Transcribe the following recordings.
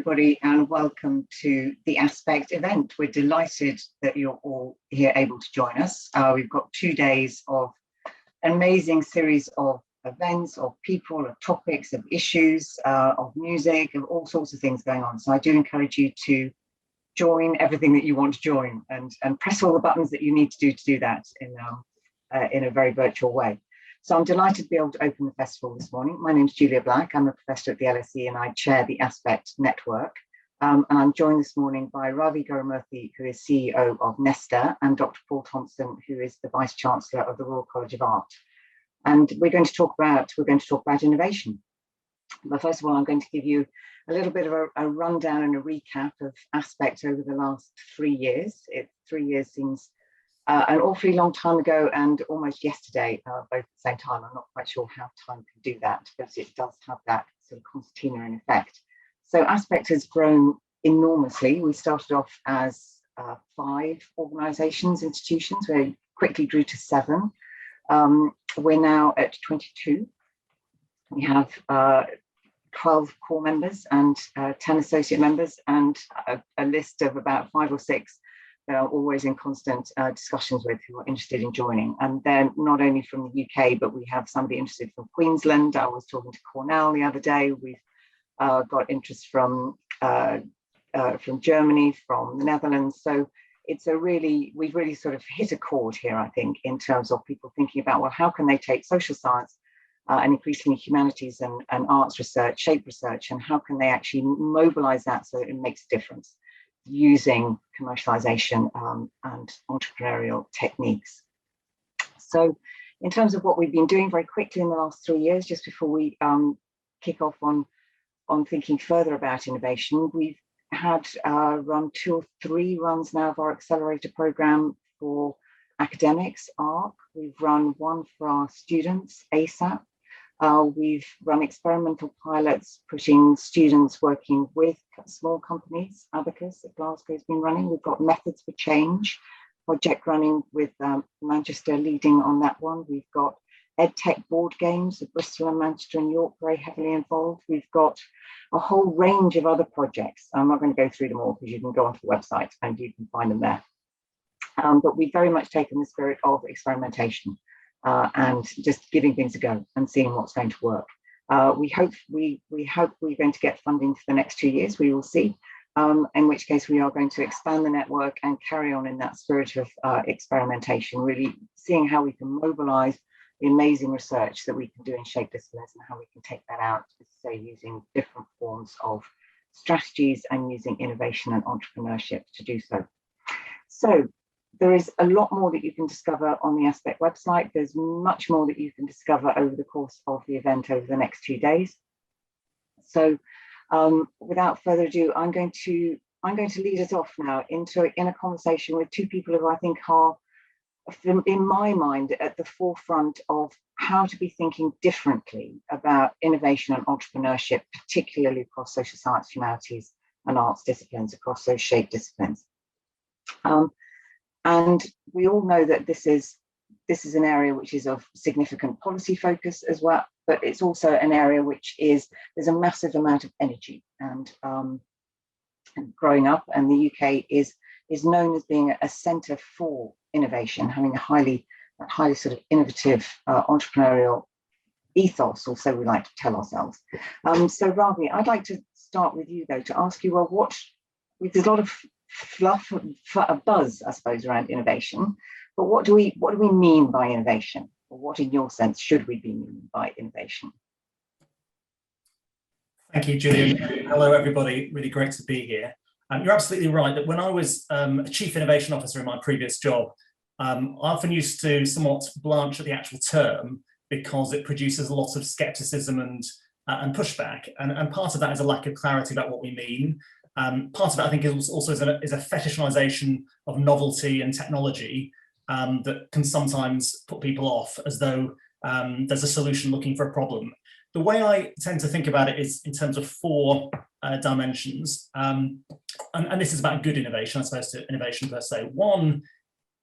everybody, and welcome to the Aspect event. We're delighted that you're all here able to join us. We've got 2 days of an amazing series of events, of people, of topics, of issues, of music, of all sorts of things going on. So I do encourage you to join everything that you want to join and press all the buttons that you need to do that in a very virtual way. So I'm delighted to be able to open the festival this morning. My name is Julia Black. I'm a professor at the LSE and I chair the Aspect Network. And I'm joined this morning by Ravi Gurumurthy, who is CEO of Nesta, and Dr. Paul Thompson, who is the Vice-Chancellor of the Royal College of Art. And we're going to talk about innovation. But first of all, I'm going to give you a little bit of a rundown and a recap of Aspect over the last 3 years. 3 years seems an awfully long time ago and almost yesterday, both at the same time. I'm not quite sure how time can do that, but it does have that sort of concertina effect. So Aspect has grown enormously. We started off as 5 organisations, institutions. We quickly grew to 7. We're now at 22. We have 12 core members and 10 associate members, and a list of about 5 or 6 that are always in constant discussions with, who are interested in joining. And they're not only from the UK, but we have somebody interested from Queensland. I was talking to Cornell the other day. We've got interest from Germany, from the Netherlands. So we've really sort of hit a chord here, I think, in terms of people thinking about, well, how can they take social science and increasingly humanities and arts research, shape research, and how can they actually mobilize that so that it makes a difference using commercialization and entrepreneurial techniques. So in terms of what we've been doing very quickly in the last 3 years, just before we kick off on thinking further about innovation, we've had run 2 or 3 runs now of our accelerator program for academics, ARC. We've run 1 for our students, ASAP. We've run experimental pilots, pushing students working with small companies. Abacus at Glasgow has been running. We've got Methods for Change project running with Manchester leading on that one. We've got EdTech board games at Bristol and Manchester and York very heavily involved. We've got a whole range of other projects. I'm not going to go through them all because you can go onto the website and you can find them there. But we've very much taken the spirit of experimentation and just giving things a go and seeing what's going to work. We hope we're going to get funding for the next 2 years. We will see. In which case we are going to expand the network and carry on in that spirit of experimentation, really seeing how we can mobilize the amazing research that we can do in shape disciplines and how we can take that out, say, using different forms of strategies and using innovation and entrepreneurship to do so. So there is a lot more that you can discover on the Aspect website. There's much more that you can discover over the course of the event over the next 2 days. So without further ado, I'm going to lead us off now in a conversation with 2 people who I think are, in my mind, at the forefront of how to be thinking differently about innovation and entrepreneurship, particularly across social science, humanities, and arts disciplines, across those shape disciplines. And we all know that this is an area which is of significant policy focus as well, but it's also an area which there's a massive amount of energy. And growing up, and the UK is known as being a centre for innovation, having a highly sort of innovative entrepreneurial ethos, or so we like to tell ourselves. So Ravi, I'd like to start with you though, to ask you, well, there's a lot of fluff, a buzz, I suppose, around innovation, but what do we mean by innovation? Or what, in your sense, should we be meaning by innovation? Thank you, Julian. Hello, everybody. Really great to be here. You're absolutely right that when I was a Chief Innovation Officer in my previous job, I often used to somewhat blanch at the actual term because it produces a lot of skepticism and pushback. And part of that is a lack of clarity about what we mean. Part of it, I think, is also is a fetishization of novelty and technology that can sometimes put people off, as though there's a solution looking for a problem. The way I tend to think about it is in terms of 4 dimensions, and this is about good innovation, as opposed to innovation per se. 1,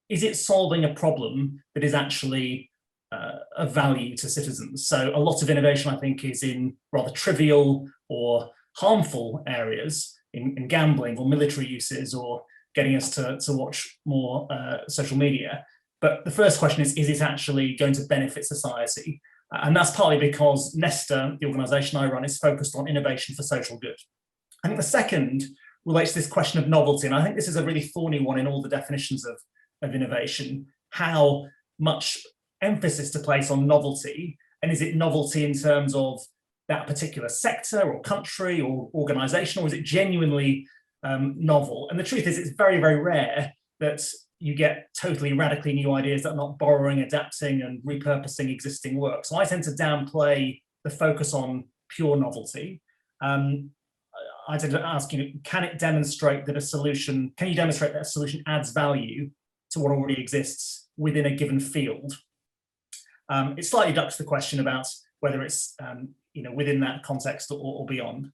is it solving a problem that is actually of value to citizens? So a lot of innovation, I think, is in rather trivial or harmful areas in gambling or military uses or getting us to watch more social media. But the first question is it actually going to benefit society? And that's partly because Nesta, the organisation I run, is focused on innovation for social good. I think the second relates to this question of novelty, and I think this is a really thorny one in all the definitions of innovation. How much emphasis to place on novelty, and is it novelty in terms of that particular sector or country or organisation, or is it genuinely novel? And the truth is, it's very, very rare that you get totally radically new ideas that are not borrowing, adapting and repurposing existing work. So I tend to downplay the focus on pure novelty. I tend to ask, can it demonstrate that a solution, can you demonstrate that a solution adds value to what already exists within a given field? It slightly ducks the question about whether it's within that context or beyond.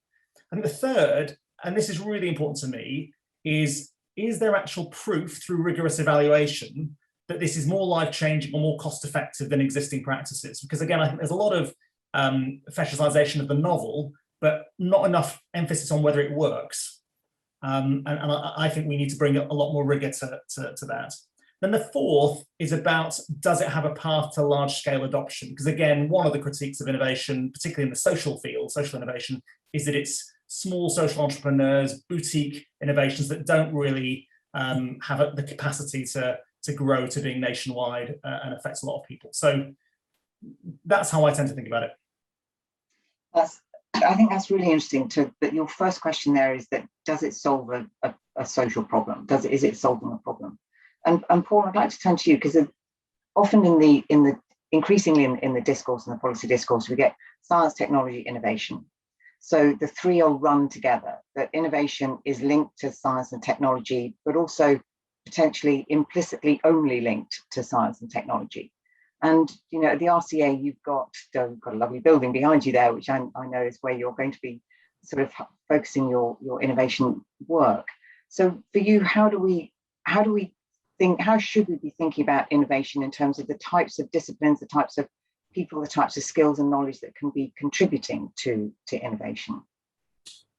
And the third, and this is really important to me, is there actual proof through rigorous evaluation that this is more life-changing or more cost-effective than existing practices? Because again, I think there's a lot of fetishization of the novel, but not enough emphasis on whether it works. And I think we need to bring a lot more rigor to that. Then the fourth is about, does it have a path to large-scale adoption? Because again, one of the critiques of innovation, particularly in the social field, social innovation, is that it's small social entrepreneurs, boutique innovations that don't really have the capacity to grow to being nationwide and affects a lot of people. So that's how I tend to think about it. I think that's really interesting. But your first question there is that, does it solve a social problem? Is it solving a problem? And Paul, I'd like to turn to you, because often increasingly in the discourse and the policy discourse, we get science, technology, innovation. So the three are run together, that innovation is linked to science and technology, but also potentially implicitly only linked to science and technology. And, at the RCA, you've got a lovely building behind you there, which I know is where you're going to be sort of focusing your innovation work. So for you, how should we be thinking about innovation in terms of the types of disciplines, the types of people, the types of skills and knowledge that can be contributing to innovation?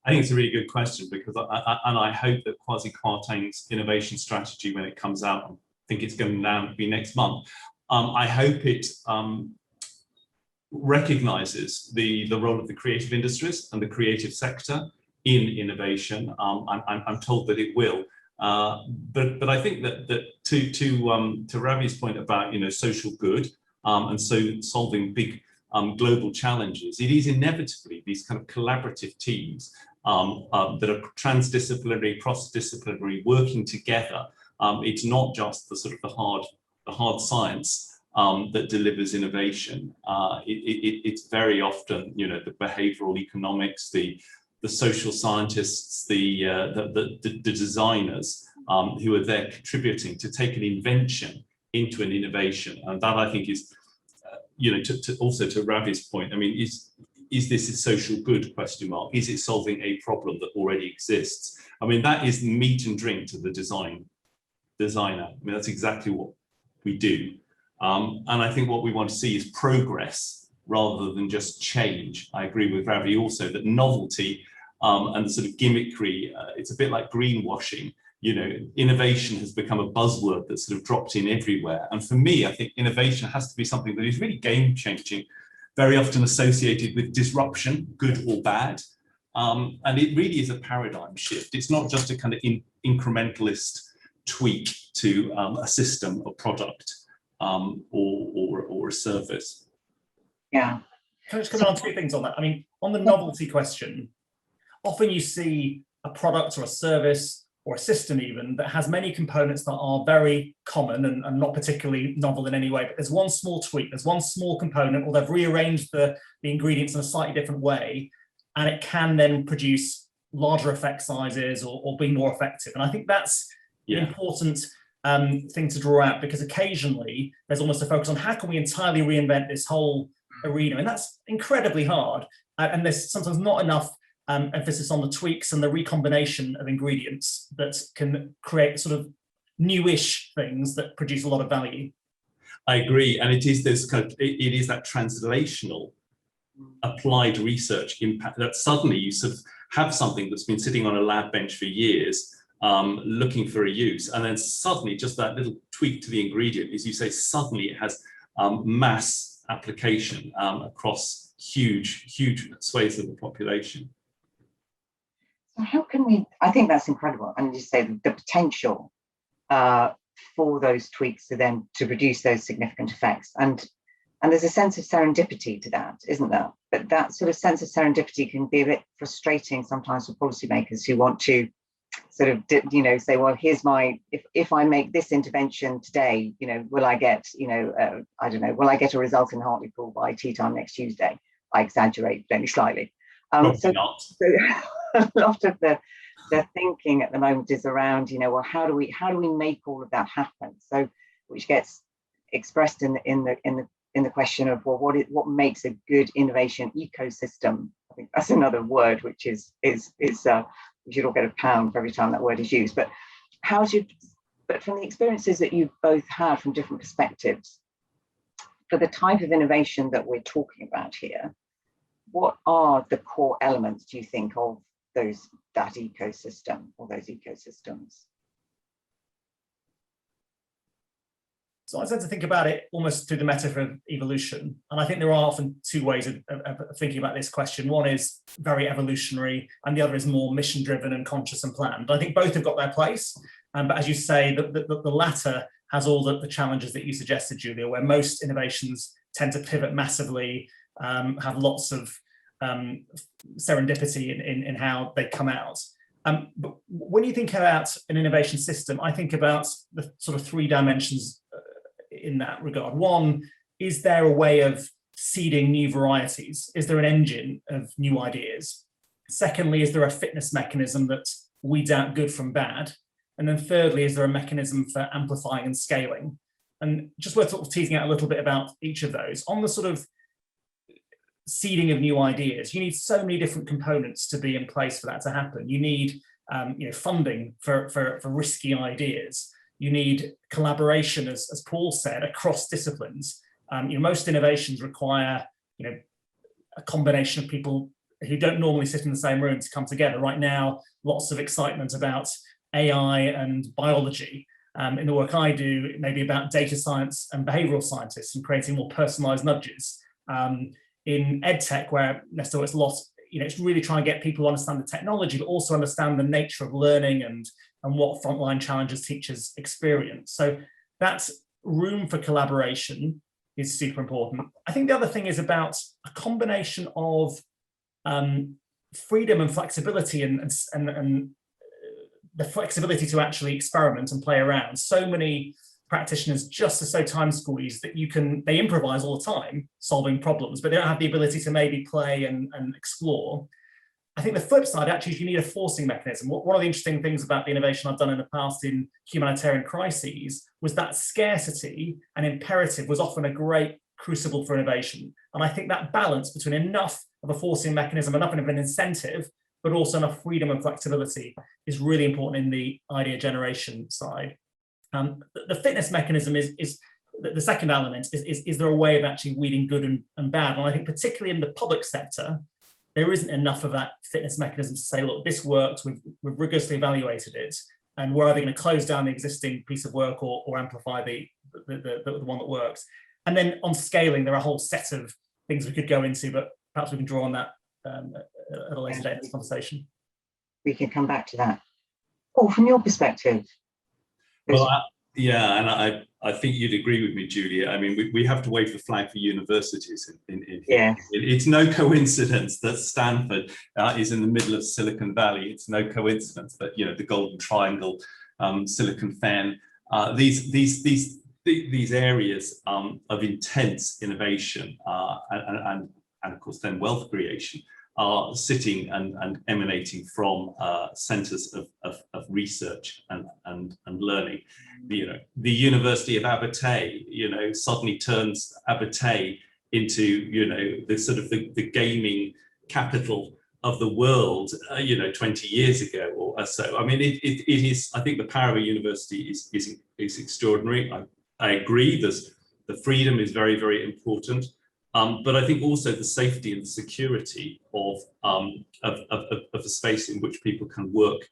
I think it's a really good question, because I hope that Kwasi Kwarteng's innovation strategy, when it comes out, I think it's going to be next month, I hope it recognises the role of the creative industries and the creative sector in innovation. I'm told that it will. But I think that to Ravi's point about social good and so solving big global challenges, it is inevitably these kind of collaborative teams that are transdisciplinary, cross-disciplinary, working together. It's not just the sort of the hard science that delivers innovation. It's very often the behavioural economics, the social scientists, the designers who are there contributing to take an invention into an innovation. And that, I think, is, also to Ravi's point, I mean, is this a social good, question mark? Is it solving a problem that already exists? I mean, that is meat and drink to the designer. I mean, that's exactly what we do. And I think what we want to see is progress rather than just change. I agree with Ravi also that novelty and the sort of gimmickry, it's a bit like greenwashing. Innovation has become a buzzword that's sort of dropped in everywhere. And for me, I think innovation has to be something that is really game-changing, very often associated with disruption, good or bad. And it really is a paradigm shift. It's not just a kind of incrementalist tweak to a system, a product, or a service. Yeah. Can I just comment on two things on that? I mean, on the novelty question, often you see a product or a service or a system even that has many components that are very common and not particularly novel in any way, but there's one small tweak, there's one small component, or they've rearranged the ingredients in a slightly different way, and it can then produce larger effect sizes or be more effective. And I think that's an important thing to draw out, because occasionally there's almost a focus on how can we entirely reinvent this whole arena, and that's incredibly hard. And there's sometimes not enough emphasis on the tweaks and the recombination of ingredients that can create sort of newish things that produce a lot of value. I agree, and it is this kind of, it is that translational applied research impact, that suddenly you sort of have something that's been sitting on a lab bench for years, looking for a use, and then suddenly just that little tweak to the ingredient, as you say, suddenly it has mass application across huge swathes of the population. So how can we, I think that's incredible. And you say the potential for those tweaks to produce those significant effects. And there's a sense of serendipity to that, isn't there? But that sort of sense of serendipity can be a bit frustrating sometimes for policymakers who want to sort of, say, well, here's my, if I make this intervention today, will I get, I don't know, will I get a result in Hartlepool by tea time next Tuesday? I exaggerate only slightly. So a lot of the thinking at the moment is around, well, how do we make all of that happen? So, which gets expressed in the question of, well, what makes a good innovation ecosystem? I think that's another word which is we should all get a pound for every time that word is used. But but from the experiences that you've both had from different perspectives, for the type of innovation that we're talking about here, what are the core elements, do you think, of that ecosystem or those ecosystems? So I tend to think about it almost through the metaphor of evolution. And I think there are often two ways of thinking about this question. One is very evolutionary, and the other is more mission-driven and conscious and planned. I think both have got their place. But as you say, the latter has all the challenges that you suggested, Julia, where most innovations tend to pivot massively, have lots of serendipity in how they come out. But when you think about an innovation system, I think about the sort of three dimensions in that regard. One, is there a way of seeding new varieties? Is there an engine of new ideas? Secondly, is there a fitness mechanism that weeds out good from bad? And then thirdly, is there a mechanism for amplifying and scaling? And just worth sort of teasing out a little bit about each of those. On the sort of seeding of new ideas, you need so many different components to be in place for that to happen. You need funding for risky ideas. You need collaboration, as Paul said, across disciplines. Most innovations require a combination of people who don't normally sit in the same room to come together. Right now, lots of excitement about AI and biology. In the work I do, maybe about data science and behavioral scientists and creating more personalized nudges. In EdTech, where Nesta it's lost, it's really trying to get people to understand the technology, but also understand the nature of learning and what frontline challenges teachers experience. So that room for collaboration is super important. I think the other thing is about a combination of freedom and flexibility and the flexibility to actually experiment and play around. So many practitioners just are so time squeezed that they improvise all the time solving problems, but they don't have the ability to maybe play and explore. I think the flip side actually is you need a forcing mechanism. One of the interesting things about the innovation I've done in the past in humanitarian crises was that scarcity and imperative was often a great crucible for innovation. And I think that balance between enough of a forcing mechanism, enough of an incentive, but also enough freedom and flexibility is really important in the idea generation side. The fitness mechanism is the second element. Is there a way of actually weeding good and bad? And I think particularly in the public sector, there isn't enough of that fitness mechanism to say, look, this works, we've rigorously evaluated it, and we're either going to close down the existing piece of work or amplify the one that works. And then on scaling, there are a whole set of things we could go into, but perhaps we can draw on that at a later date in this conversation. We can come back to that. Paul, from your perspective. Well, yeah, and I think you'd agree with me, Julia. I mean, we have to wave the flag for universities. Yeah. It's no coincidence that Stanford is in the middle of Silicon Valley. It's no coincidence that the Golden Triangle, Silicon Fen, these areas of intense innovation and of course then wealth creation are sitting and emanating from centres of research and learning. The University of Abertay, suddenly turns Abertay into, the sort of the gaming capital of the world, 20 years ago or so. I mean, it is. I think the power of a university is extraordinary. I agree. The freedom is very, very important. But I think also the safety and the security of a space in which people can work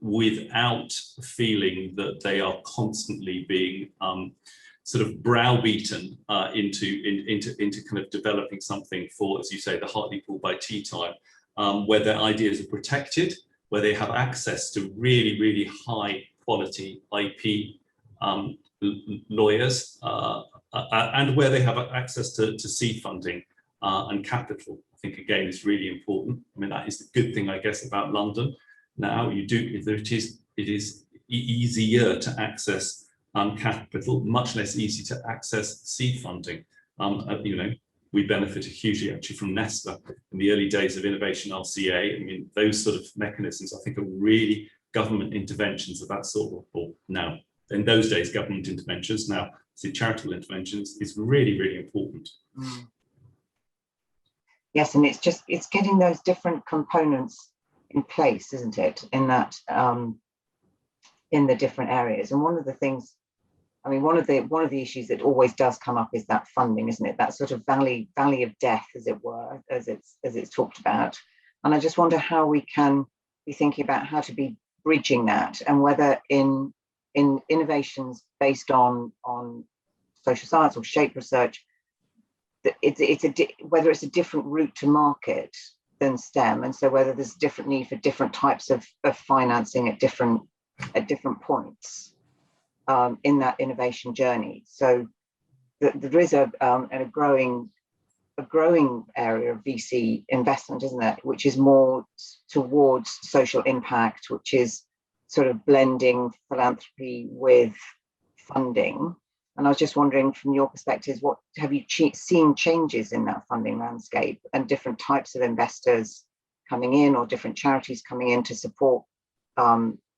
without feeling that they are constantly being sort of browbeaten into kind of developing something for, as you say, the Hartlepool by tea time, where their ideas are protected, where they have access to really, really high quality IP lawyers, and where they have access to seed funding and capital. I think again is really important. I mean, that is the good thing, I guess, about London. Now it is easier to access capital, much less easy to access seed funding. You know, we benefited hugely actually from Nesta in the early days of Innovation RCA. I mean, those sort of mechanisms, I think, are really government interventions of that sort. Or now, in those days, government interventions. Now, see, charitable interventions is really, really important. Mm. Yes, and it's getting those different components in place, isn't it? In that in the different areas. And one of the things, I mean, one of the issues that always does come up is that funding, isn't it? That sort of valley of death, as it were, as it's talked about. And I just wonder how we can be thinking about how to be bridging that, and whether in innovations based on social science or SHAPE research, that whether it's a different route to market than STEM, and so whether there's a different need for different types of financing at different points in that innovation journey. So there is a growing area of VC investment, isn't it, which is more towards social impact, which is sort of blending philanthropy with funding. And I was just wondering, from your perspectives, what have you seen changes in that funding landscape and different types of investors coming in, or different charities coming in to support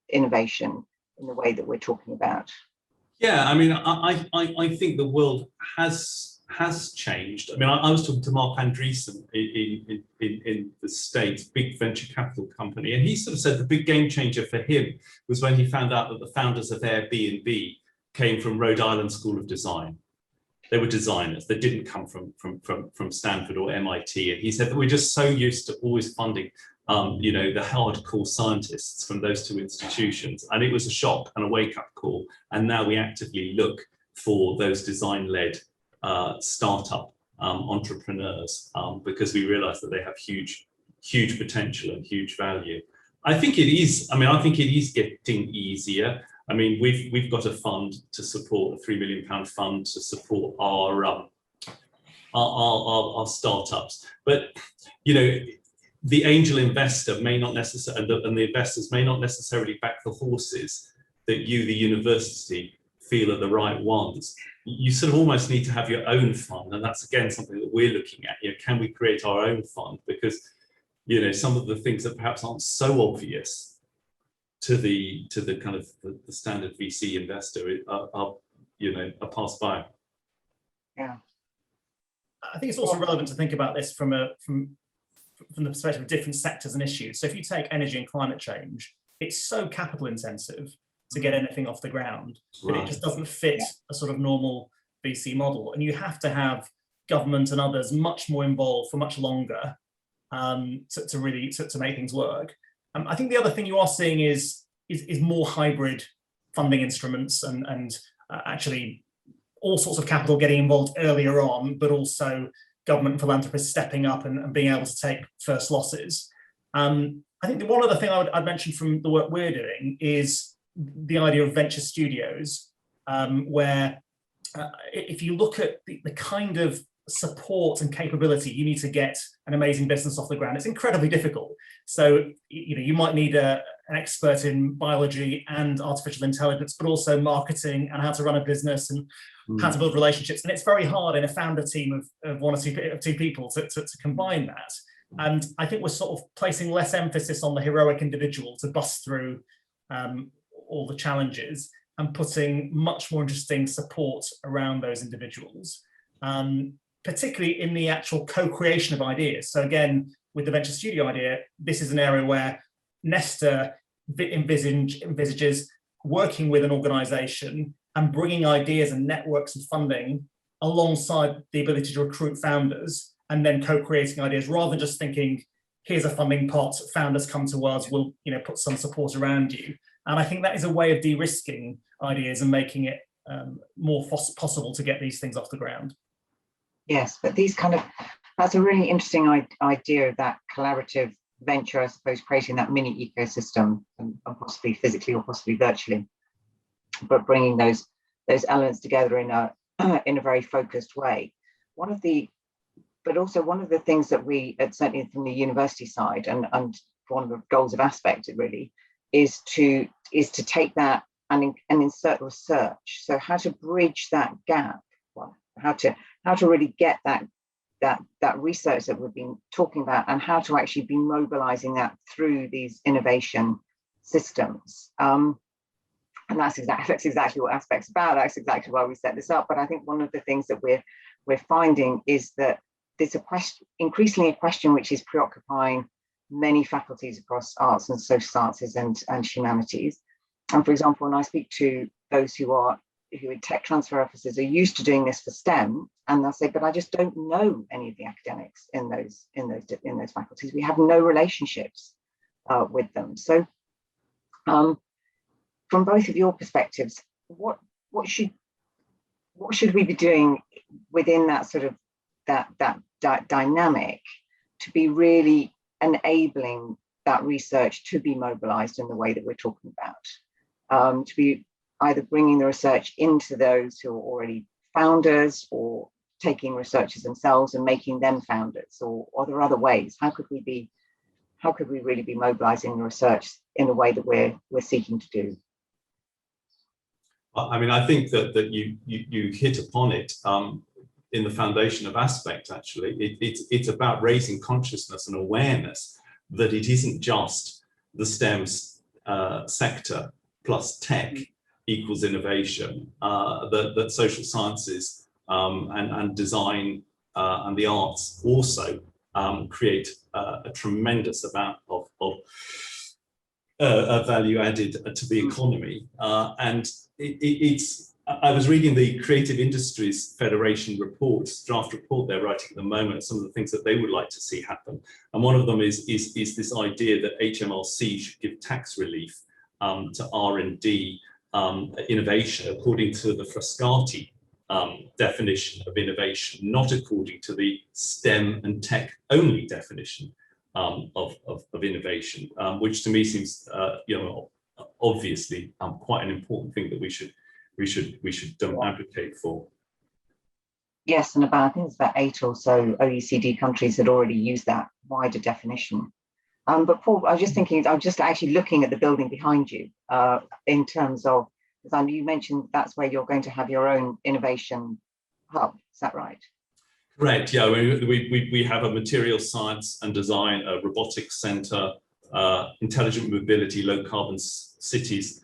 innovation in the way that we're talking about? Yeah, I mean, I think the world has changed. I mean, I was talking to Mark Andreessen in the States, big venture capital company, and he sort of said the big game changer for him was when he found out that the founders of Airbnb came from Rhode Island School of Design. They were designers. They didn't come from Stanford or MIT. And he said that we're just so used to always funding, you know, the hardcore scientists from those two institutions. And it was a shock and a wake-up call. And now we actively look for those design-led startup entrepreneurs because we realize that they have huge potential and huge value. I think it is. I mean, I think it is getting easier. I mean, we've got a fund to support, a £3 million fund to support our startups. But you know, the angel investor may not necessarily, and the investors may not necessarily back the horses that you, the university, feel are the right ones. You sort of almost need to have your own fund, and that's again something that we're looking at. You know, can we create our own fund? Because you know, some of the things that perhaps aren't so obvious to the kind of the standard VC investor are passed by. Yeah, I think it's also relevant to think about this from the perspective of different sectors and issues. So if you take energy and climate change, it's so capital intensive to get anything off the ground that it just doesn't fit a sort of normal VC model, and you have to have government and others much more involved for much longer to really make things work. I think the other thing you are seeing is more hybrid funding instruments and actually all sorts of capital getting involved earlier on, but also government and philanthropists stepping up and being able to take first losses. I think the one other thing I'd mention from the work we're doing is the idea of venture studios, where if you look at the kind of support and capability you need to get an amazing business off the ground, it's incredibly difficult. So you might need an expert in biology and artificial intelligence, but also marketing and how to run a business and how to build relationships. And it's very hard in a founder team of one or two people to combine that. And I think we're sort of placing less emphasis on the heroic individual to bust through all the challenges, and putting much more interesting support around those individuals. Particularly in the actual co-creation of ideas. So again, with the venture studio idea, this is an area where Nesta envisages working with an organization and bringing ideas and networks and funding alongside the ability to recruit founders and then co-creating ideas, rather than just thinking, here's a funding pot, founders come to us, we'll put some support around you. And I think that is a way of de-risking ideas and making it more possible to get these things off the ground. Yes, but that's a really interesting idea of that collaborative venture, I suppose, creating that mini ecosystem, and possibly physically or possibly virtually, but bringing those elements together in a very focused way. One of the things that we, certainly from the university side, and one of the goals of Aspect really is to take that and insert research. So how to bridge that gap, how to really get that research that we've been talking about, and how to actually be mobilizing that through these innovation systems. And that's exactly what Aspect's about. That's exactly why we set this up. But I think one of the things that we're finding is that there's increasingly a question which is preoccupying many faculties across arts and social sciences and humanities. And for example, when I speak to those who are tech transfer officers are used to doing this for STEM, and they'll say, but I just don't know any of the academics in those faculties. We have no relationships with them. So from both of your perspectives, what should we be doing within that sort of that dynamic to be really enabling that research to be mobilized in the way that we're talking about, to be either bringing the research into those who are already founders, or taking researchers themselves and making them founders, or are there other ways? How could we really be mobilizing the research in the way that we're seeking to do? I mean, I think that you hit upon it in the foundation of Aspect. Actually, it's about raising consciousness and awareness that it isn't just the STEM sector plus tech equals innovation, that social sciences and design and the arts also create a tremendous amount of value added to the economy. And I was reading the Creative Industries Federation draft report they're writing at the moment, some of the things that they would like to see happen. And one of them is this idea that HMRC should give tax relief to R&D innovation according to the Frascati definition of innovation, not according to the STEM and tech only definition of innovation, which to me seems obviously quite an important thing that we should advocate for. Yes, and I think it's about 8 or so OECD countries that already use that wider definition. But Paul, I was just thinking, I'm just actually looking at the building behind you in terms of, because you mentioned that's where you're going to have your own innovation hub. Is that right? Correct. Yeah, we have a materials science and design, a robotics center, intelligent mobility, low carbon cities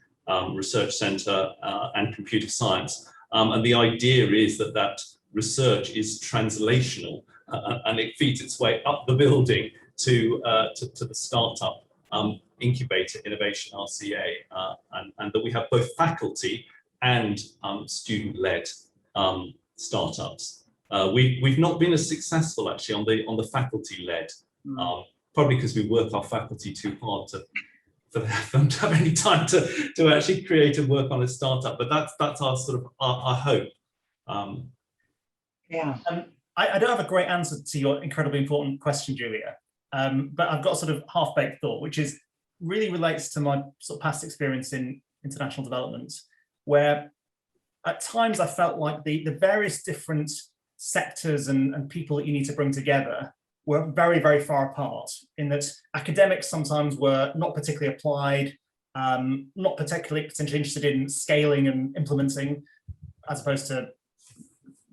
research center, and computer science. And the idea is that research is translational, and it feeds its way up the building to the startup incubator innovation RCA, and that we have both faculty and student-led startups. We've not been as successful actually on the faculty-led, probably because we work our faculty too hard for them to have any time to actually create and work on a startup. But that's our sort of our hope. Yeah. I don't have a great answer to your incredibly important question, Julia. But I've got a sort of half-baked thought, which really relates to my sort of past experience in international development, where at times I felt like the various different sectors and people that you need to bring together were very, very far apart, in that academics sometimes were not particularly applied, not particularly potentially interested in scaling and implementing, as opposed to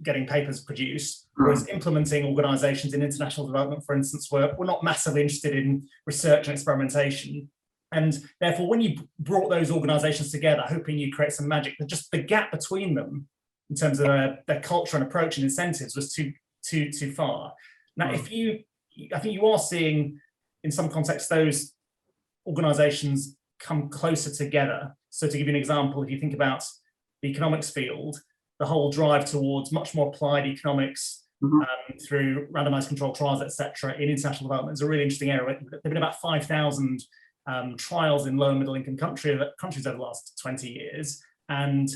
getting papers produced, whereas implementing organizations in international development, for instance, were not massively interested in research and experimentation. And therefore, when you brought those organizations together, hoping you create some magic, just the gap between them in terms of their culture and approach and incentives was too far. Now, I think you are seeing in some contexts those organizations come closer together. So to give you an example, if you think about the economics field, the whole drive towards much more applied economics through randomized controlled trials, etc., in international development is a really interesting area. There have been about 5,000 trials in low and middle income countries over the last 20 years. And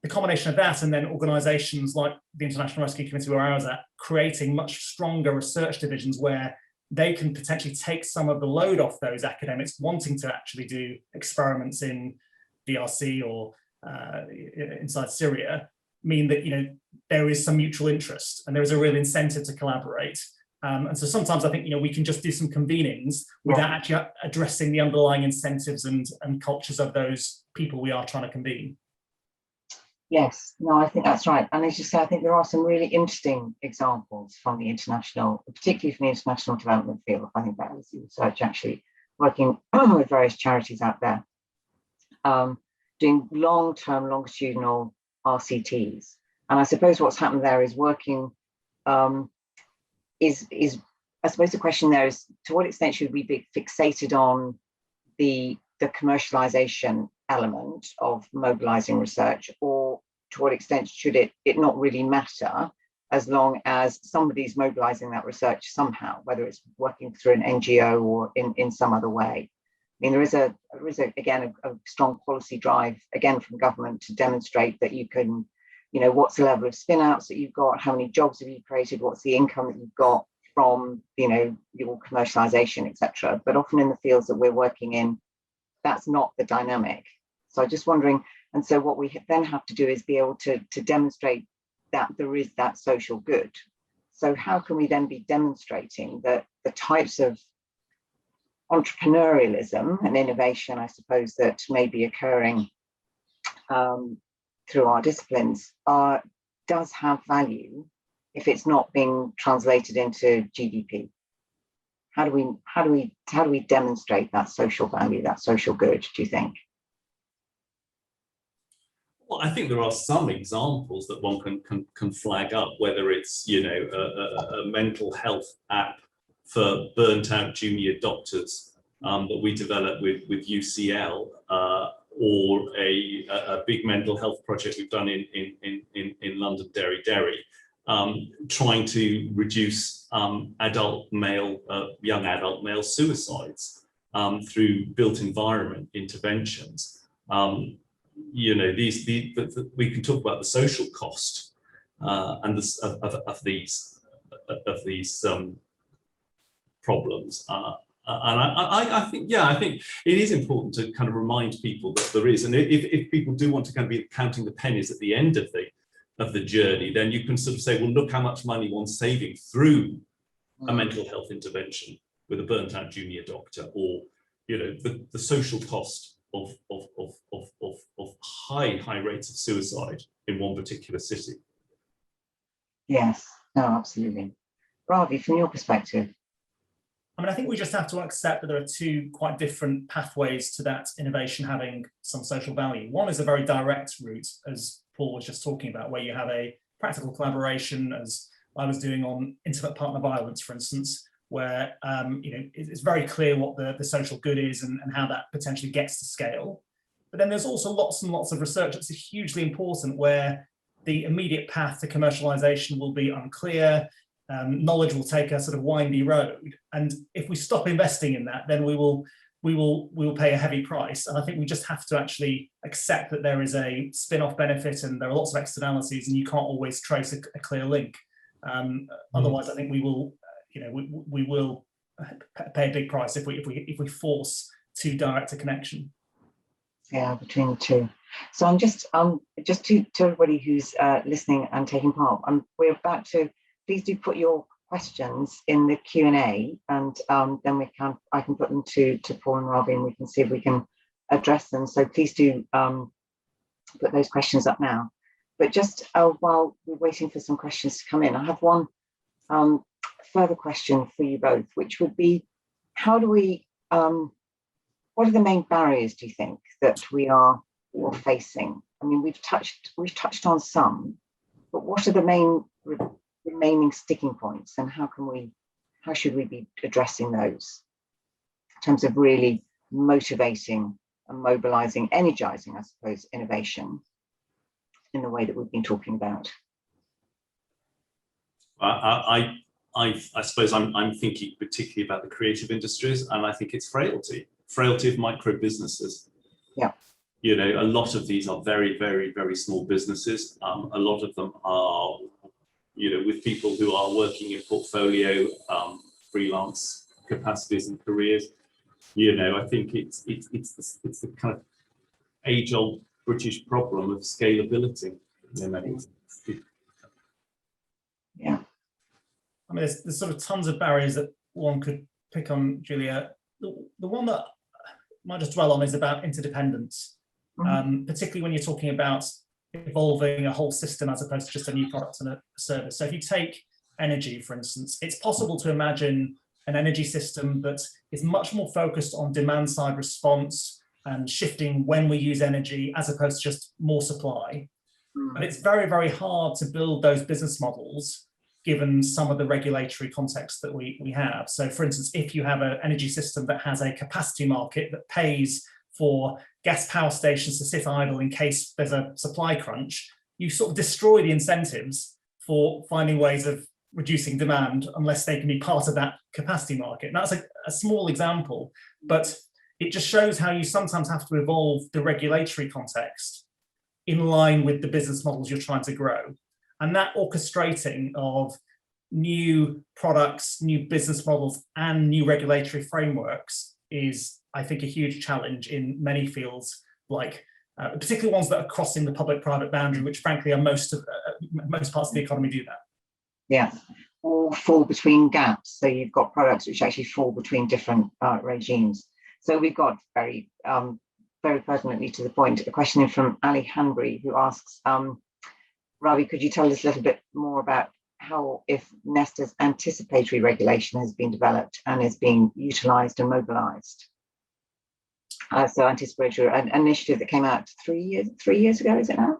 the combination of that and then organizations like the International Rescue Committee, where I was at, creating much stronger research divisions where they can potentially take some of the load off those academics wanting to actually do experiments in DRC or inside Syria, mean that, you know, there is some mutual interest and there is a real incentive to collaborate. And so sometimes I think, you know, we can just do some convenings without actually addressing the underlying incentives and cultures of those people we are trying to convene. Yes, no, I think that's right. And as you say, I think there are some really interesting examples from the international, particularly from the international development field. I think that was the research actually working with various charities out there, doing long-term longitudinal RCTs. And I suppose what's happened there is working, is I suppose the question there is, to what extent should we be fixated on the commercialization element of mobilizing research, or to what extent should it not really matter as long as somebody's mobilizing that research somehow, whether it's working through an NGO or in some other way? I mean, there is again a strong policy drive again from government to demonstrate that you can, you know, what's the level of spin outs that you've got, how many jobs have you created, what's the income that you've got from, you know, your commercialization, etc. But often in the fields that we're working in, that's not the dynamic. So I'm just wondering, and so what we then have to do is be able to demonstrate that there is that social good. So how can we then be demonstrating that the types of entrepreneurialism and innovation, I suppose, that may be occurring through our disciplines does have value if it's not being translated into GDP? How do we demonstrate that social value, that social good, do you think? Well, I think there are some examples that one can flag up, whether it's, you know, a mental health app for burnt out junior doctors that we developed with UCL, or a big mental health project we've done in London, Derry, trying to reduce young adult male suicides through built environment interventions. You know, we can talk about the social cost and of these problems. And I think it is important to kind of remind people that there is, and if people do want to kind of be counting the pennies at the end of the journey, then you can sort of say, well, look how much money one's saving through a mental health intervention with a burnt out junior doctor, or, you know, the social cost of high rates of suicide in one particular city. Yes, no, absolutely. Ravi, from your perspective. I mean, I think we just have to accept that there are two quite different pathways to that innovation having some social value. One is a very direct route, as Paul was just talking about, where you have a practical collaboration, as I was doing on intimate partner violence, for instance, where you know, it's very clear what the social good is and how that potentially gets to scale. But then there's also lots and lots of research that's hugely important, where the immediate path to commercialization will be unclear. Knowledge will take a sort of windy road, and if we stop investing in that, then we will pay a heavy price. And I think we just have to actually accept that there is a spin-off benefit and there are lots of externalities, and you can't always trace a clear link. Otherwise, I think we will, you know, we will pay a big price if we force too direct a connection. Yeah, between the two. So I'm just to everybody who's listening and taking part, we're about to. Please do put your questions in the Q&A, and then I can put them to Paul and Ravi, and we can see if we can address them. So please do put those questions up now. But just while we're waiting for some questions to come in, I have one further question for you both, which would be, how do we, what are the main barriers, do you think, that we are facing? I mean, we've touched on some, but what are the main remaining sticking points, and how should we be addressing those in terms of really motivating and mobilizing, energizing, I suppose, innovation? in the way that we've been talking about? I suppose I'm thinking particularly about the creative industries, and I think it's frailty of micro businesses. Yeah. You know, a lot of these are very, very, very small businesses. A lot of them are, you know, with people who are working in portfolio, freelance capacities and careers. You know, I think it's the kind of age-old British problem of scalability. You know, yeah. I mean, there's sort of tons of barriers that one could pick on, Julia. The one that I might just dwell on is about interdependence, particularly when you're talking about evolving a whole system as opposed to just a new product and a service. So if you take energy, for instance, it's possible to imagine an energy system that is much more focused on demand side response and shifting when we use energy as opposed to just more supply. But it's very, very hard to build those business models given some of the regulatory context that we have. So for instance, if you have an energy system that has a capacity market that pays for gas power stations to sit idle in case there's a supply crunch, you sort of destroy the incentives for finding ways of reducing demand unless they can be part of that capacity market. And that's a small example, but it just shows how you sometimes have to evolve the regulatory context in line with the business models you're trying to grow. And that orchestrating of new products, new business models, and new regulatory frameworks is, I think, a huge challenge in many fields, like particularly ones that are crossing the public-private boundary, which frankly are most parts of the economy do that. Yeah, or fall between gaps. So you've got products which actually fall between different regimes. So we've got very pertinently to the point, a question in from Ali Hanbury, who asks, Ravi, could you tell us a little bit more about how, if Nesta's anticipatory regulation has been developed and is being utilised and mobilised? So anticipatory, an initiative that came out 3 years ago, is it now?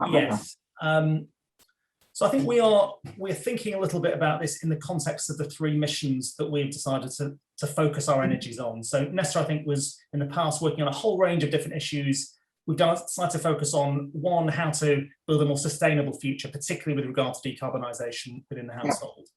Yes. So I think we're thinking a little bit about this in the context of the 3 missions that we've decided to focus our energies on. So Nesta, I think, was in the past working on a whole range of different issues. We've decided to focus on, one, how to build a more sustainable future, particularly with regard to decarbonisation within the household.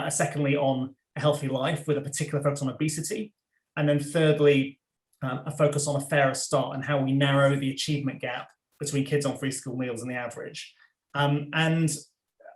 Secondly, on a healthy life with a particular focus on obesity. And then thirdly, a focus on a fairer start and how we narrow the achievement gap between kids on free school meals and the average. And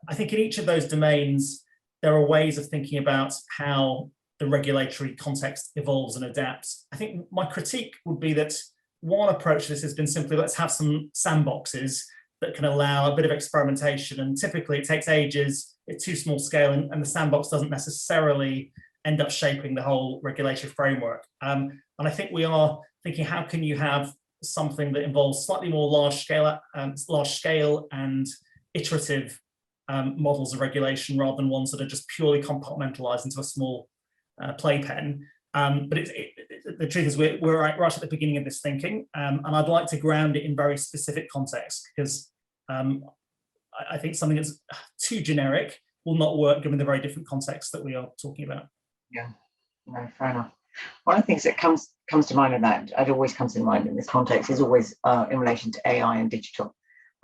I think in each of those domains, there are ways of thinking about how the regulatory context evolves and adapts. I think my critique would be that one approach to this has been simply, let's have some sandboxes that can allow a bit of experimentation. And typically it takes ages, it's too small scale, and the sandbox doesn't necessarily end up shaping the whole regulatory framework. And I think we are thinking, how can you have something that involves slightly more large scale and iterative models of regulation rather than ones that are just purely compartmentalized into a small playpen. But the truth is we're right at the beginning of this thinking, and I'd like to ground it in very specific context, because I think something that's too generic will not work given the very different context that we are talking about. Yeah, no, fair enough. One of the things that comes to mind in that, it always comes to mind in this context, is always in relation to AI and digital.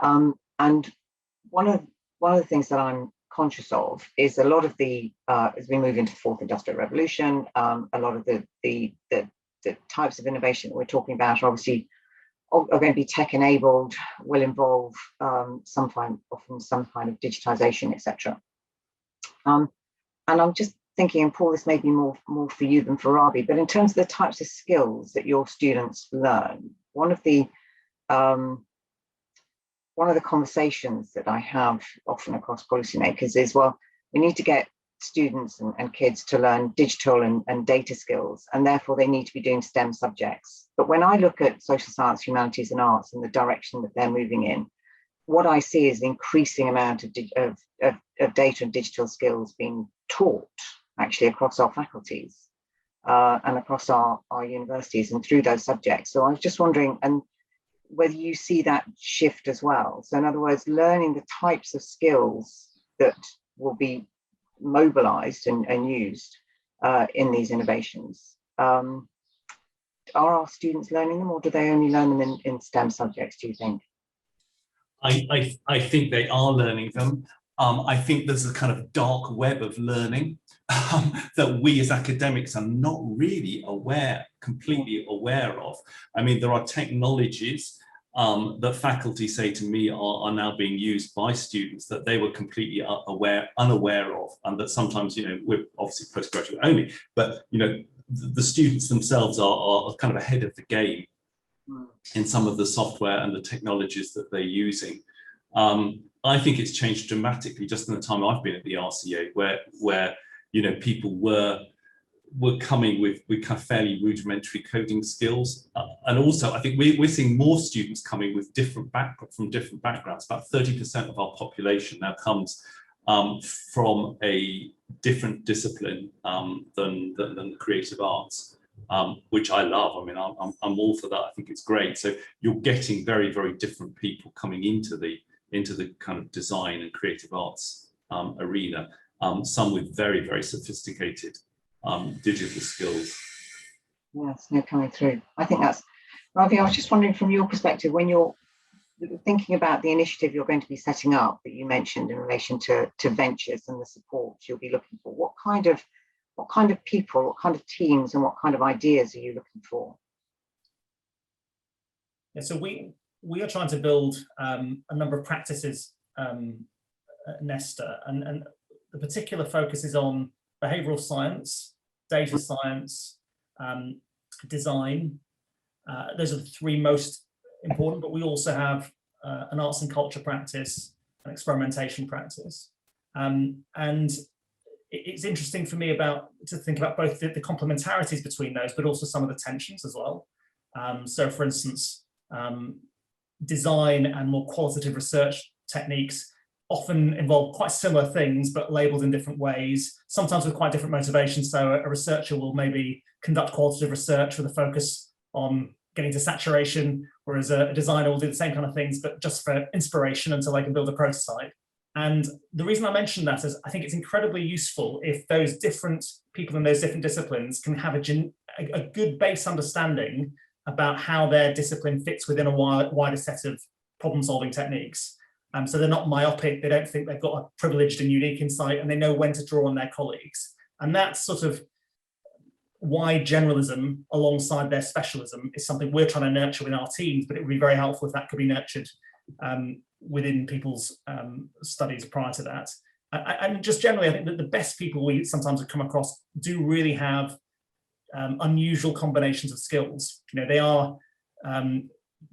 And one of the things that I'm conscious of is a lot of the as we move into the 4th industrial revolution, a lot of the types of innovation that we're talking about are obviously are going to be tech enabled, will involve often some kind of digitization, etc. And I'm just thinking, and Paul, this may be more for you than for Ravi, but in terms of the types of skills that your students learn, one of the conversations that I have often across policymakers is, well, we need to get students and kids to learn digital and data skills, and therefore they need to be doing STEM subjects. But when I look at social science, humanities and arts and the direction that they're moving in, what I see is an increasing amount of data and digital skills being taught actually across our faculties and across our universities and through those subjects. So I was just wondering, and whether you see that shift as well. So in other words, learning the types of skills that will be mobilized and used in these innovations. Are our students learning them, or do they only learn them in STEM subjects, do you think? I think they are learning them. I think there's a kind of dark web of learning that we as academics are not really completely aware of. I mean, there are technologies that faculty say to me are now being used by students that they were completely unaware of, and that sometimes, we're obviously postgraduate only, but the students themselves are kind of ahead of the game in some of the software and the technologies that they're using. I think it's changed dramatically just in the time I've been at the RCA, where people were coming with kind of fairly rudimentary coding skills, and also I think we're seeing more students coming with from different backgrounds. About 30% of our population now comes from a different discipline than the creative arts, which I love. I mean, I'm all for that. I think it's great. So you're getting very, very different people coming into the kind of design and creative arts arena. Some with very, very sophisticated digital skills. Yes, no, coming through. I think that's, Ravi, I was just wondering from your perspective, when you're thinking about the initiative you're going to be setting up that you mentioned in relation to ventures and the support you'll be looking for, what kind of people, what kind of teams and what kind of ideas are you looking for? Yeah, so we are trying to build a number of practices at Nesta, and the particular focus is on behavioral science, data science, design. Those are the three most important, but we also have an arts and culture practice, an experimentation practice. And it's interesting for me to think about both the complementarities between those, but also some of the tensions as well. So for instance, design and more qualitative research techniques often involve quite similar things, but labeled in different ways, sometimes with quite different motivations. So a researcher will maybe conduct qualitative research with a focus on getting to saturation, whereas a designer will do the same kind of things, but just for inspiration until they can build a prototype. And the reason I mention that is I think it's incredibly useful if those different people in those different disciplines can have a good base understanding about how their discipline fits within a wider set of problem-solving techniques. So they're not myopic, they don't think they've got a privileged and unique insight, and they know when to draw on their colleagues. And that's sort of why generalism alongside their specialism is something we're trying to nurture within our teams, but it would be very helpful if that could be nurtured within people's studies prior to that. And just generally, I think that the best people we sometimes have come across do really have unusual combinations of skills. They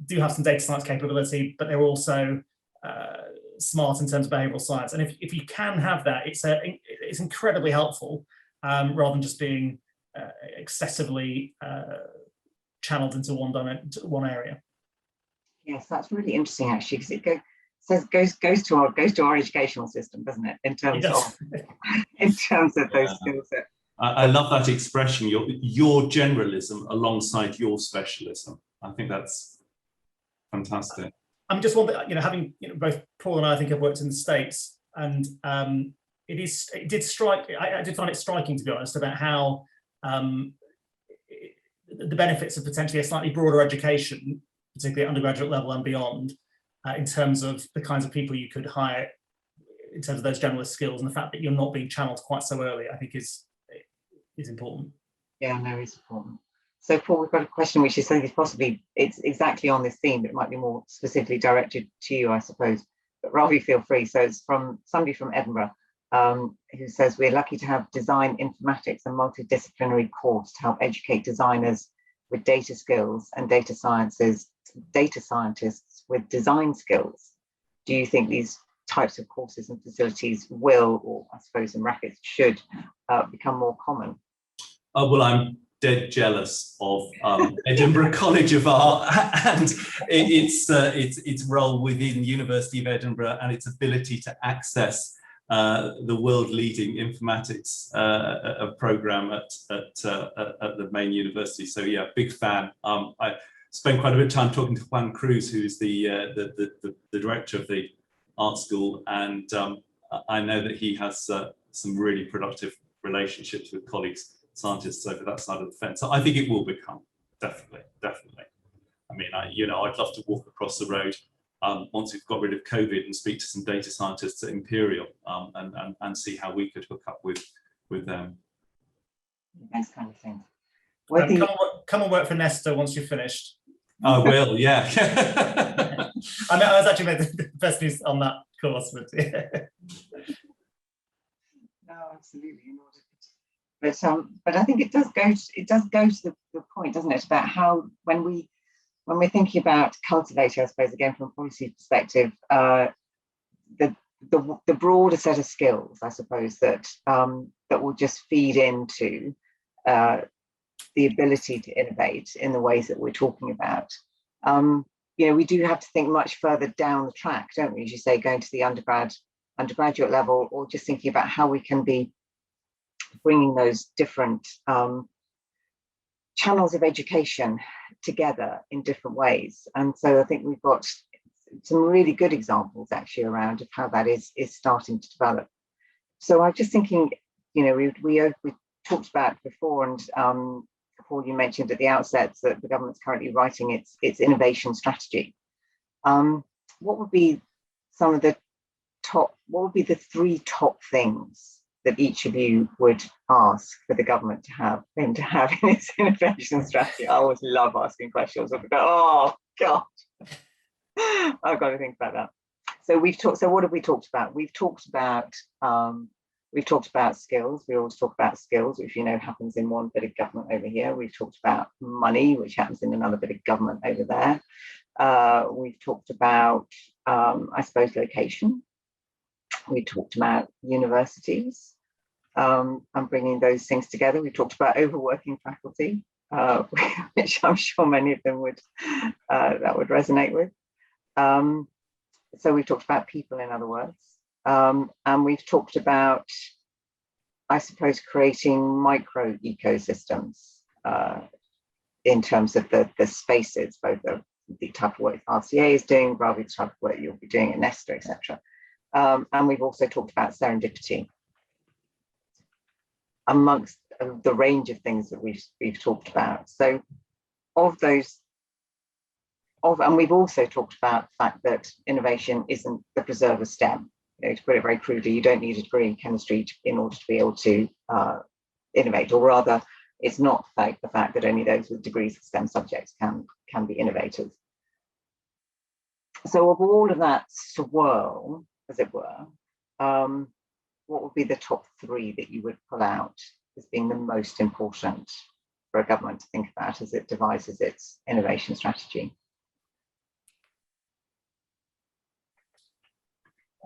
do have some data science capability, but they're also smart in terms of behavioral science. And if you can have that, it's incredibly helpful, rather than just being excessively channeled into one area. Yes, that's really interesting actually, because it goes to our educational system, doesn't it? In terms of those skills. I love that expression, your generalism alongside your specialism. I think that's fantastic. I'm just wondering, having both Paul and I think have worked in the States, and I did find it striking, to be honest, about how the benefits of potentially a slightly broader education, particularly at undergraduate level and beyond, in terms of the kinds of people you could hire, in terms of those generalist skills, and the fact that you're not being channeled quite so early, I think is important. Yeah, no, it's important. So Paul, we've got a question which is something it's exactly on this theme, but it might be more specifically directed to you, I suppose. But Ravi, feel free. So it's from somebody from Edinburgh who says, we're lucky to have design informatics, a multidisciplinary course to help educate designers with data skills and data scientists with design skills. Do you think these types of courses and facilities will, or I suppose in brackets, should become more common? Well, I'm dead jealous of Edinburgh College of Art and its role within the University of Edinburgh and its ability to access the world-leading informatics program at the main university. So yeah, big fan. I spent quite a bit of time talking to Juan Cruz, who's the director of the art school, and I know that he has some really productive relationships with colleagues, scientists over that side of the fence. So I think it will become, definitely. I mean, I'd love to walk across the road once we've got rid of COVID, and speak to some data scientists at Imperial and see how we could hook up with them. Those kind of things. Come and work for Nesta once you've finished. I will, yeah. I mean, I was actually the best news on that course, but yeah. No, absolutely. But I think it does go to the point, doesn't it, about how when we're thinking about cultivating, I suppose, again from a policy perspective, the broader set of skills, I suppose, that will just feed into the ability to innovate in the ways that we're talking about. We do have to think much further down the track, don't we? As you say, going to the undergraduate level, or just thinking about how we can be bringing those different channels of education together in different ways. And so I think we've got some really good examples actually around of how that is starting to develop. So I'm just thinking, we talked about before, and Paul, you mentioned at the outset that the government's currently writing its innovation strategy. What would be the 3 top things that each of you would ask for the government to have in its innovation strategy? I always love asking questions. Oh God, I've got to think about that. So what have we talked about? We've talked about skills. We always talk about skills, which happens in one bit of government over here. We've talked about money, which happens in another bit of government over there. We've talked about, I suppose, location. We talked about universities and bringing those things together. We talked about overworking faculty, which I'm sure many of them would resonate with. So we've talked about people, in other words. And we've talked about, I suppose, creating micro ecosystems in terms of the spaces, both the type of work RCA is doing, Ravi, the type of work you'll be doing at Nesta, etc. And we've also talked about serendipity amongst the range of things that we've talked about. So and we've also talked about the fact that innovation isn't the preserve of STEM. To put it very crudely, you don't need a degree in chemistry in order to be able to innovate, or rather, it's not like the fact that only those with degrees in STEM subjects can be innovators. So of all of that swirl, as it were, what would be the top 3 that you would pull out as being the most important for a government to think about as it devises its innovation strategy?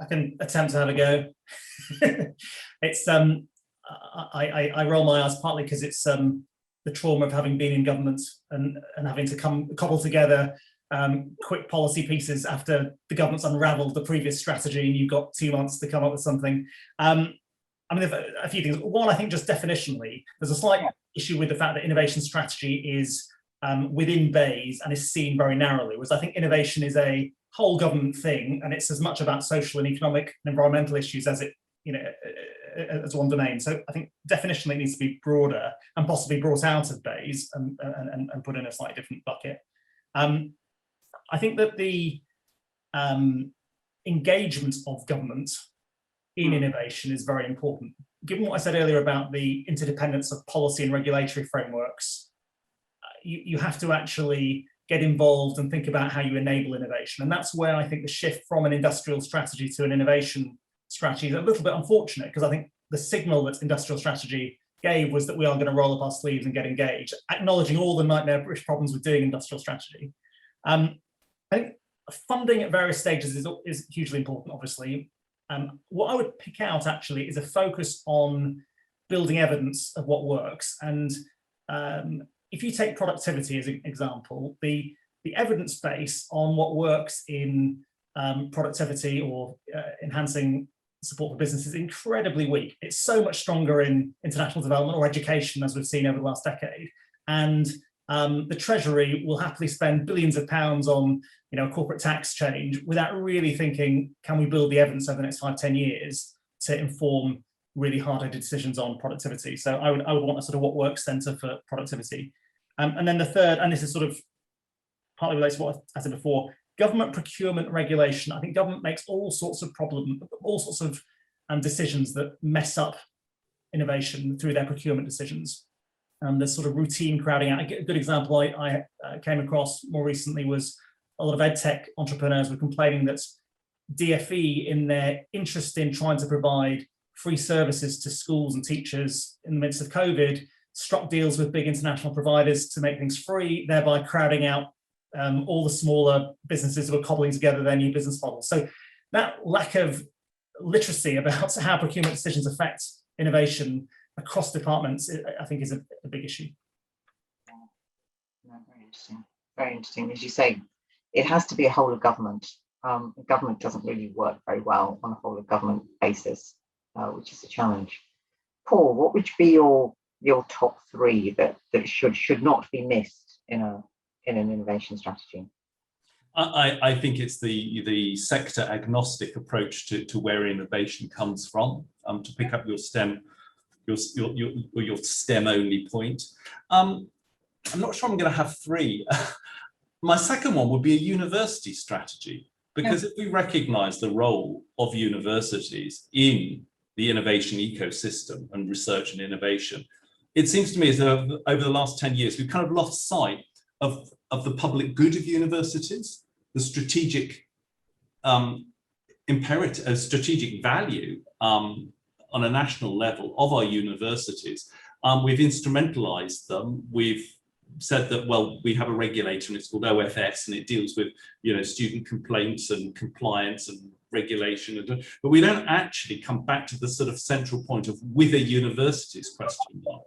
I can attempt to have a go. It's I roll my eyes partly because it's the trauma of having been in government and having to cobble together quick policy pieces after the government's unravelled the previous strategy and you've got 2 months to come up with something. I mean, there's a few things. One, I think just definitionally, there's a slight issue with the fact that innovation strategy is within BEIS and is seen very narrowly, whereas I think innovation is a whole government thing, and it's as much about social and economic and environmental issues as it, as one domain. So I think definitionally it needs to be broader and possibly brought out of BEIS and put in a slightly different bucket. I think that the engagement of government in innovation is very important. Given what I said earlier about the interdependence of policy and regulatory frameworks, you have to actually get involved and think about how you enable innovation. And that's where I think the shift from an industrial strategy to an innovation strategy is a little bit unfortunate, because I think the signal that industrial strategy gave was that we are going to roll up our sleeves and get engaged, acknowledging all the nightmare-ish problems with doing industrial strategy. I think funding at various stages is hugely important, obviously. What I would pick out actually is a focus on building evidence of what works. And if you take productivity as an example, the evidence base on what works in productivity or enhancing support for business is incredibly weak. It's so much stronger in international development or education, as we've seen over the last decade. And the Treasury will happily spend billions of pounds on corporate tax change without really thinking, can we build the evidence over the next 5-10 years to inform really hard-headed decisions on productivity? So I would want a sort of what works centre for productivity. And then the third, and this is sort of partly related to what I said before, government procurement regulation, I think government makes all sorts of decisions that mess up innovation through their procurement decisions. There's sort of routine crowding out. A good example I came across more recently was a lot of edtech entrepreneurs were complaining that DfE, in their interest in trying to provide free services to schools and teachers in the midst of COVID, struck deals with big international providers to make things free, thereby crowding out all the smaller businesses who were cobbling together their new business models. So that lack of literacy about how procurement decisions affect innovation across departments, I think, is a big issue. Very interesting. Very interesting. As you say, it has to be a whole of government. Government doesn't really work very well on a whole of government basis, which is a challenge. Paul, what would be your top three that should not be missed in an innovation strategy? I think it's the sector agnostic approach to where innovation comes from. To pick up your STEM only point, I'm not sure I'm going to have three. My second one would be a university strategy, because if we recognise the role of universities in the innovation ecosystem and research and innovation, it seems to me as though over the last 10 years we've kind of lost sight of the public good of universities, the strategic imperative, strategic value on a national level of our universities. We've instrumentalized them. We've said that, well, we have a regulator and it's called OFS, and it deals with, student complaints and compliance and regulation, but we don't actually come back to the sort of central point of whether universities question mark.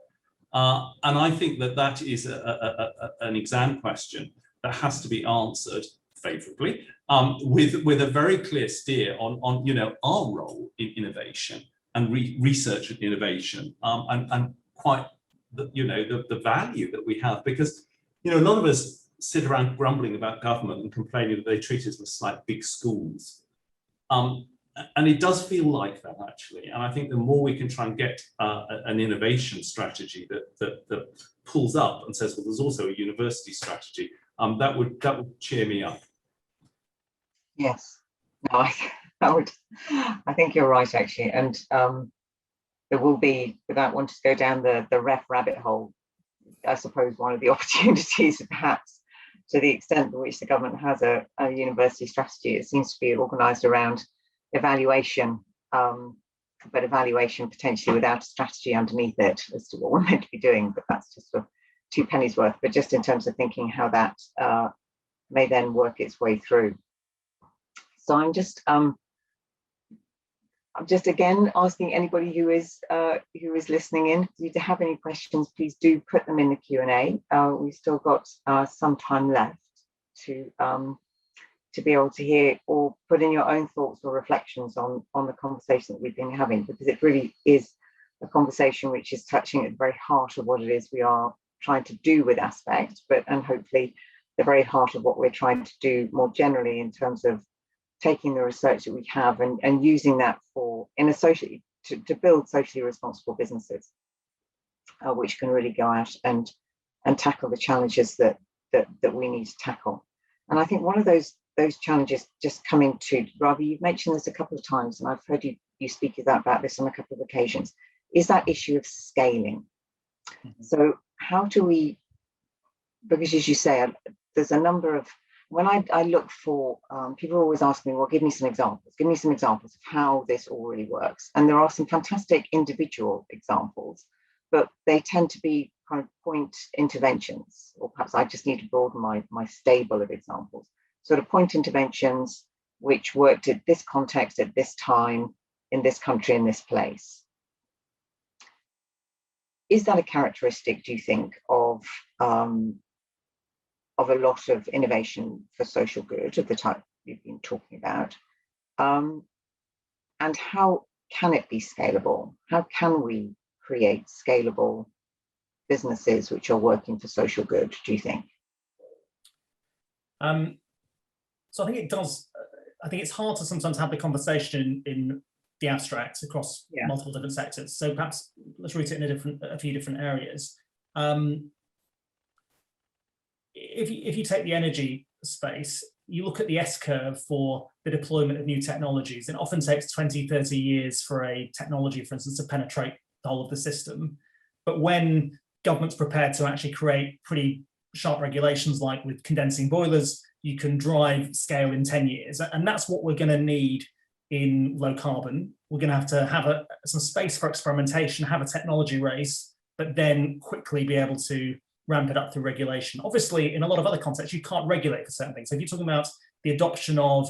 And I think that is an exam question that has to be answered favourably, with a very clear steer on our role in innovation and research and innovation, and quite the value that we have, because a lot of us sit around grumbling about government and complaining that they treat us as like big schools, and it does feel like that, actually. And I think the more we can try and get an innovation strategy that pulls up and says, well, there's also a university strategy, that would cheer me up. Yes, no, I think you're right, actually. And there will be, without wanting to go down the ref rabbit hole, I suppose one of the opportunities, perhaps, to the extent to which the government has a university strategy, it seems to be organised around evaluation, but evaluation potentially without a strategy underneath it as to what we're meant to be doing. But that's just for two pennies worth. But just in terms of thinking how that may then work its way through. So I'm just again asking anybody who is listening in, if you have any questions, please do put them in the Q&A. We've still got some time left to be able to hear or put in your own thoughts or reflections on the conversation that we've been having, because it really is a conversation which is touching at the very heart of what it is we are trying to do with Aspect, and hopefully the very heart of what we're trying to do more generally in terms of taking the research that we have and using that to build socially responsible businesses, which can really go out and tackle the challenges that we need to tackle. And I think one of those challenges, just coming to Ravi, you've mentioned this a couple of times, and I've heard you speak about this on a couple of occasions, is that issue of scaling. Mm-hmm. So how do we, because as you say, there's a number of, when I look for, people always ask me, well, give me some examples of how this all really works. And there are some fantastic individual examples, but they tend to be kind of point interventions, or perhaps I just need to broaden my stable of examples. Sort of point interventions which worked at this context, at this time, in this country, in this place. Is that a characteristic, do you think, of a lot of innovation for social good of the type we've been talking about? And how can it be scalable? How can we create scalable businesses which are working for social good, do you think? So I think it does. I think it's hard to sometimes have the conversation in the abstract across multiple different sectors. So perhaps let's root it in a few different areas. If you take the energy space, you look at the S-curve for the deployment of new technologies, it often takes 20, 30 years for a technology, for instance, to penetrate the whole of the system. But when government's prepared to actually create pretty sharp regulations, like with condensing boilers, you can drive scale in 10 years. And that's what we're going to need in low carbon. We're going to have some space for experimentation, have a technology race, but then quickly be able to ramp it up through regulation. Obviously, in a lot of other contexts, you can't regulate for certain things. So if you're talking about the adoption of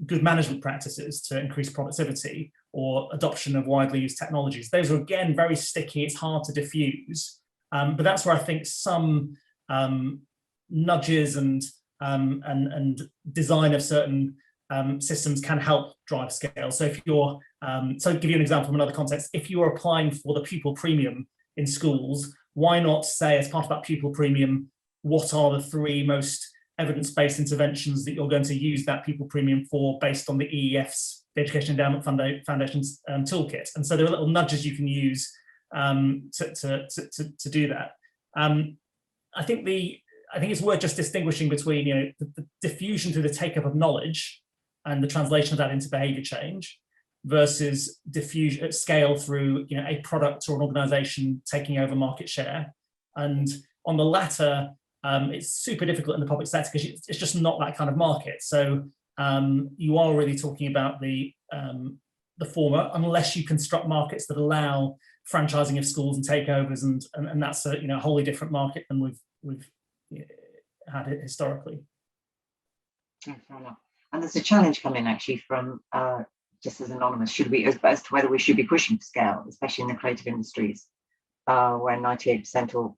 good management practices to increase productivity, or adoption of widely used technologies, those are, again, very sticky. It's hard to diffuse. But that's where I think some nudges and design of certain systems can help drive scale. So if you're, so to give you an example from another context, if you're applying for the pupil premium in schools, why not say, as part of that pupil premium, what are the 3 most evidence-based interventions that you're going to use that pupil premium for, based on the EEF's, the Education Endowment Foundation's toolkit? And so there are little nudges you can use to do that. I think it's worth just distinguishing between, the diffusion through the take-up of knowledge and the translation of that into behaviour change, versus diffusion at scale through, a product or an organisation taking over market share. And on the latter, it's super difficult in the public sector because it's just not that kind of market. So you are really talking about the former, unless you construct markets that allow franchising of schools and takeovers, and that's a wholly different market than we've had it historically. Yeah, fair enough. And there's a challenge coming actually from just as anonymous, as to whether we should be pushing for scale, especially in the creative industries, where 98%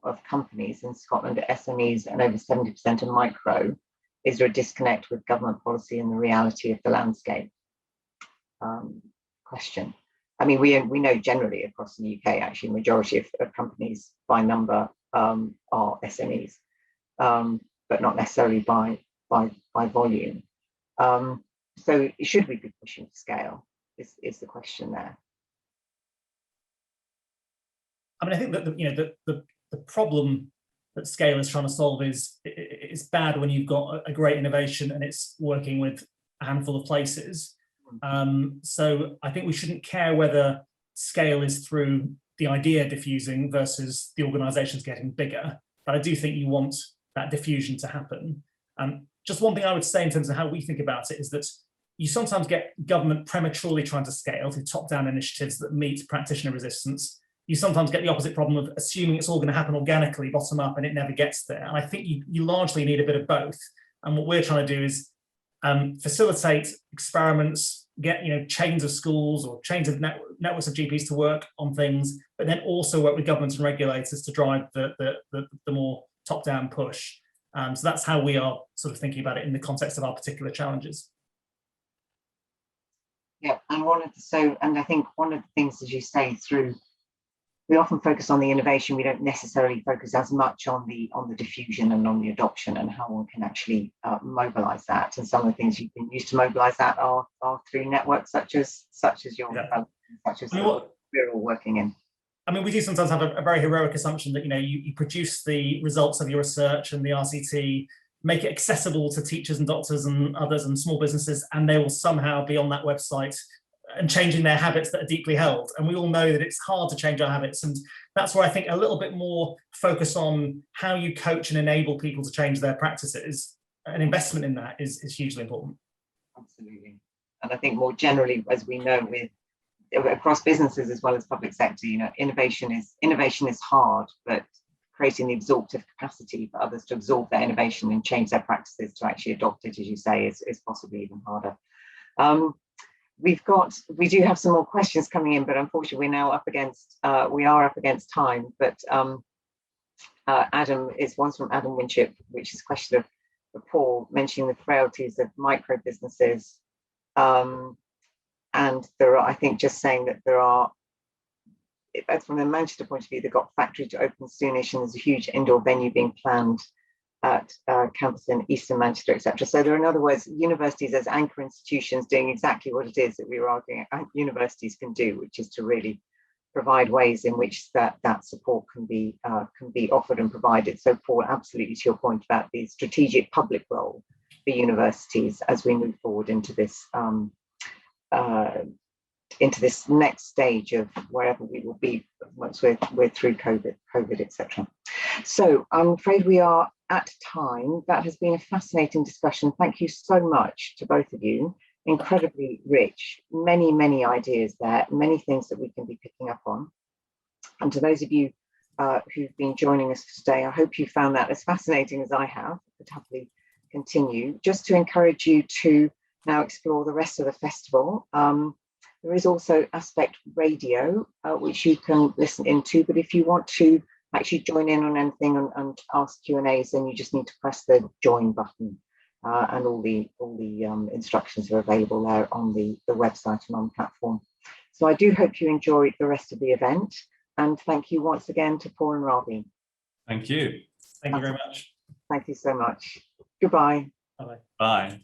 of companies in Scotland are SMEs and over 70% are micro. Is there a disconnect with government policy and the reality of the landscape? Question. I mean, we know generally across the UK, actually, majority of companies by number are SMEs, but not necessarily by volume. So should we be pushing for scale is the question there. I mean, I think that the problem that scale is trying to solve is it's bad when you've got a great innovation and it's working with a handful of places. So I think we shouldn't care whether scale is through the idea diffusing versus the organisations getting bigger. But I do think you want that diffusion to happen. Just one thing I would say in terms of how we think about it is that you sometimes get government prematurely trying to scale through top-down initiatives that meet practitioner resistance. You sometimes get the opposite problem of assuming it's all going to happen organically, bottom up, and it never gets there. And I think you largely need a bit of both. And what we're trying to do is facilitate experiments, get chains of schools or chains of networks of GPs to work on things, but then also work with governments and regulators to drive the more top-down push. So that's how we are sort of thinking about it in the context of our particular challenges. Yeah, and I think one of the things, as you say, we often focus on the innovation. We don't necessarily focus as much on the diffusion and on the adoption and how one can actually mobilise that. And some of the things you can use to mobilise that are through networks such as your development, such as we're all working in. I mean, we do sometimes have a very heroic assumption that you produce the results of your research and the RCT, make it accessible to teachers and doctors and others and small businesses, and they will somehow be on that website and changing their habits that are deeply held. And we all know that it's hard to change our habits. And that's where I think a little bit more focus on how you coach and enable people to change their practices, an investment in that is hugely important. Absolutely. And I think more generally, as we know, across businesses as well as public sector, innovation is hard, but creating the absorptive capacity for others to absorb their innovation and change their practices to actually adopt it, as you say, is possibly even harder. We do have some more questions coming in, but unfortunately we are up against time. But Adam, is one from Adam Winship, which is a question of Paul, mentioning the frailties of micro businesses. And there are, I think, just saying that there are, from a Manchester point of view, they've got factory to open soonish, and there's a huge indoor venue being planned at campus in Eastern Manchester, etc. So there are, in other words, universities as anchor institutions doing exactly what it is that we were arguing universities can do, which is to really provide ways in which that support can be offered and provided. So Paul, absolutely to your point about the strategic public role for universities as we move forward into this next stage of wherever we will be once we're through COVID, etc. So I'm afraid we are at time. That has been a fascinating discussion. Thank you so much to both of you. Incredibly rich, many ideas there, many things that we can be picking up on. And to those of you who've been joining us today, I hope you found that as fascinating as I have. I could happily continue. Just to encourage you to now explore the rest of the festival. There is also Aspect Radio, which you can listen into, but if you want to actually join in on anything and ask Q&As, then you just need to press the join button. And all the instructions are available there on the website and on the platform. So I do hope you enjoyed the rest of the event, and thank you once again to Paul and Ravi. Thank you. Thank you very much. Thank you so much. Goodbye. Bye-bye. Bye.